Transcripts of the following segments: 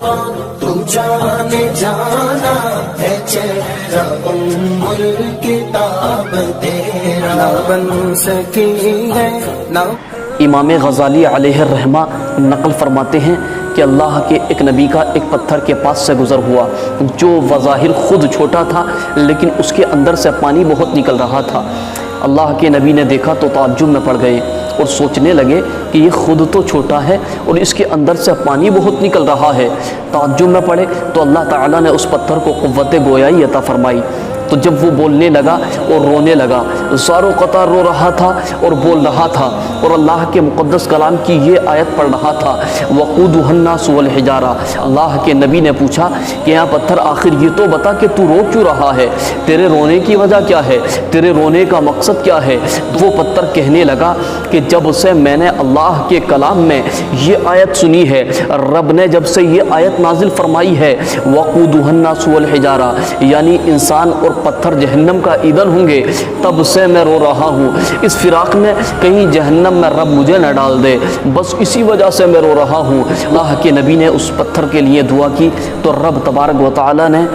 تو جانے جانا ہے چہرہ ام الکتاب تیرا، نہ بن سکی ہے نہ۔ امام غزالی علیہ الرحمہ نقل فرماتے ہیں کہ اللہ کے ایک نبی کا ایک پتھر کے پاس سے گزر ہوا جو بظاہر خود چھوٹا تھا لیکن اس کے اندر سے پانی بہت نکل رہا تھا۔ اللہ کے نبی نے دیکھا تو تعجب میں پڑ گئے اور سوچنے لگے کہ یہ خود تو چھوٹا ہے اور اس کے اندر سے پانی بہت نکل رہا ہے۔ تعجب میں پڑے تو اللہ تعالیٰ نے اس پتھر کو قوت گویائی عطا فرمائی، تو جب وہ بولنے لگا اور رونے لگا، زار و قطار رو رہا تھا اور بول رہا تھا اور اللہ کے مقدس کلام کی یہ آیت پڑھ رہا تھا، وقودها الناس والحجارہ۔ اللہ کے نبی نے پوچھا کہ یا پتھر آخر یہ تو بتا کہ تو رو کیوں رہا ہے، تیرے رونے کی وجہ کیا ہے، تیرے رونے کا مقصد کیا ہے؟ تو وہ پتھر کہنے لگا کہ جب سے میں نے اللہ کے کلام میں یہ آیت سنی ہے، رب نے جب سے یہ آیت نازل فرمائی ہے وقودها الناس والحجارہ، یعنی انسان اور پتھر جہنم کا ایندھن ہوں گے، تب سے میں رو رہا ہوں اس فراق میں کہیں جہنم میں رب مجھے نہ ڈال دے، بس اسی وجہ سے میں رو رہا ہوں۔ اللہ کے نبی نے اس پتھر کے لیے دعا کی تو رب تبارک و تعالی نے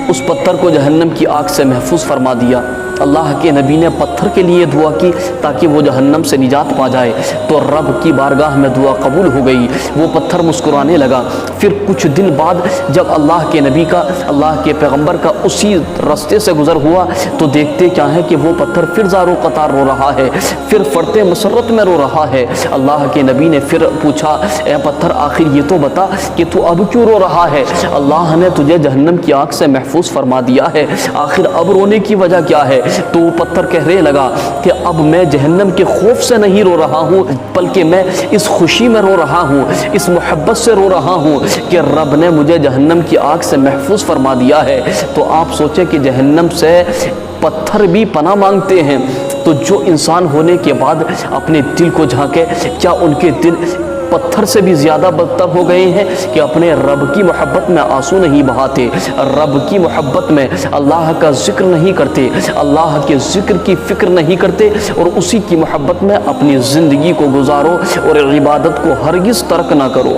اس پتھر کو جہنم کی آگ سے محفوظ فرما دیا۔ اللہ کے نبی نے پتھر کے لیے دعا کی تاکہ وہ جہنم سے نجات پا جائے، تو رب کی بارگاہ میں دعا قبول ہو گئی، وہ پتھر مسکرانے لگا۔ پھر کچھ دن بعد جب اللہ کے نبی کا، اللہ کے پیغمبر کا اسی راستے سے گزر ہوا تو دیکھتے کیا ہے کہ وہ پتھر پھر زار و قطار رو رہا ہے، پھر فرتے مسرت میں رو رہا ہے۔ اللہ کے نبی نے پھر پوچھا اے پتھر آخر یہ تو بتا کہ تو اب کیوں رو رہا ہے، اللہ نے تجھے جہنم کی آگ سے محفوظ فرما دیا ہے، آخر اب رونے کی وجہ کیا ہے؟ تو وہ پتھر کہنے لگا کہ اب میں جہنم کے خوف سے نہیں رو رہا ہوں بلکہ میں اس خوشی میں رو رہا ہوں، اس محبت سے رو رہا ہوں کہ رب نے مجھے جہنم کی آگ سے محفوظ فرما دیا ہے۔ تو آپ سوچیں کہ جہنم سے پتھر بھی پناہ مانگتے ہیں، تو جو انسان ہونے کے بعد اپنے دل کو جھانکے، کیا ان کے دل پتھر سے بھی زیادہ بدتر ہو گئے ہیں کہ اپنے رب کی محبت میں آنسو نہیں بہاتے، رب کی محبت میں اللہ کا ذکر نہیں کرتے، اللہ کے ذکر کی فکر نہیں کرتے اور اسی کی محبت میں اپنی زندگی کو گزارو اور عبادت کو ہرگز ترک نہ کرو۔